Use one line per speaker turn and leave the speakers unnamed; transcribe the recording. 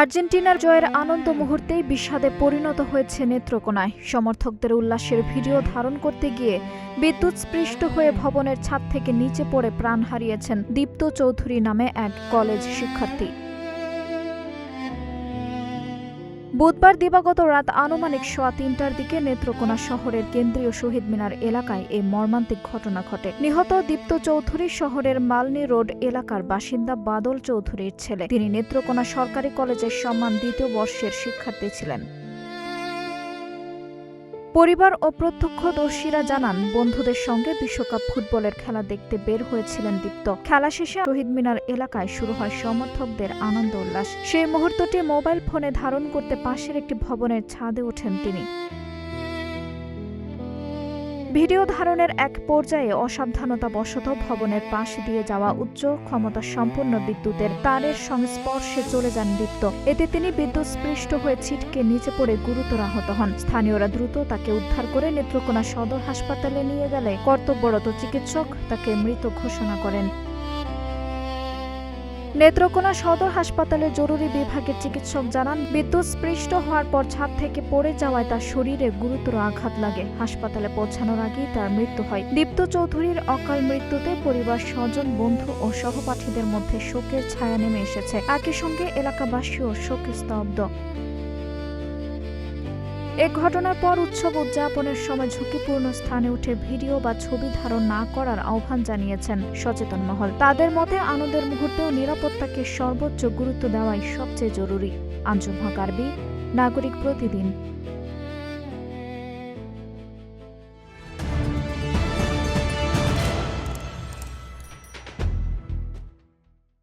আর্জেন্টিনার জয়ের আনন্দ মুহূর্তেই বিষাদে পরিণত হয়েছে নেত্রকোনায়। সমর্থকদের উল্লাসের ভিডিও ধারণ করতে গিয়ে বিদ্যুৎস্পৃষ্ট হয়ে ভবনের ছাদ থেকে নিচে পড়ে প্রাণ হারিয়েছেন দীপ্ত চৌধুরী নামে এক কলেজ শিক্ষার্থী। বুধবার দিবাগত রাত আনুমানিক 3:15টার দিকে নেত্রকোনা শহরের কেন্দ্রীয় শহীদ মিনার এলাকায় এই মর্মান্তিক ঘটনা ঘটে। নিহত দীপ্ত চৌধুরী শহরের মালনী রোড এলাকার বাসিন্দা বাদল চৌধুরীর ছেলে। তিনি নেত্রকোনা সরকারি কলেজের সম্মান 2য় বর্ষের শিক্ষার্থী ছিলেন। পরিবার ও প্রত্যক্ষদর্শীরা জানান, বন্ধুদের সঙ্গে বিশ্বকাপ ফুটবলের খেলা দেখতে বের হয়েছিলেন দীপ্ত। খেলা শেষে শহীদ মিনার এলাকায় শুরু হয় সমর্থকদের আনন্দ উল্লাস। সেই মুহূর্তটি মোবাইল ফোনে ধারণ করতে পাশের একটি ভবনের ছাদে ওঠেন তিনি। ভিডিও ধারণের এক পর্যায়ে অসাবধানতাবশত ভবনের পাশ দিয়ে যাওয়া উচ্চ ক্ষমতা সম্পন্ন বিদ্যুতের তারের সংস্পর্শে চলে যান দীপ্ত। এতে তিনি বিদ্যুৎস্পৃষ্ট হয়ে ছিটকে নিচে পড়ে গুরুতর আহত হন। স্থানীয়রা দ্রুত তাকে উদ্ধার করে নেত্রকোনা সদর হাসপাতালে নিয়ে গেলে কর্তব্যরত চিকিৎসক তাকে মৃত ঘোষণা করেন। নেত্রকোনা সদর হাসপাতালে জরুরি বিভাগের চিকিৎসক জানান, বিদ্যুৎস্পৃষ্ট হওয়ার পর ছাদ থেকে পড়ে যাওয়ায় তার শরীরে গুরুতর আঘাত লাগে। হাসপাতালে পৌঁছানোর আগেই তার মৃত্যু হয়। দীপ্ত চৌধুরীর অকাল মৃত্যুতে পরিবার, স্বজন, বন্ধু ও সহপাঠীদের মধ্যে শোকের ছায়া নেমে এসেছে। একই সঙ্গে এলাকাবাসীও শোকে স্তব্ধ। এ ঘটনার পর উৎসব উদযাপনের সময় ঝুঁকিপূর্ণ স্থানে উঠে ভিডিও বা ছবি ধারণ না করার আহ্বান জানিয়েছেন সচেতন মহল। তাদের মতে আনন্দের মুহূর্তেও নিরাপত্তাকে সর্বোচ্চ গুরুত্ব দেওয়াই সবচেয়ে জরুরি। আঞ্জুম হক আরবি, নাগরিক প্রতিদিন।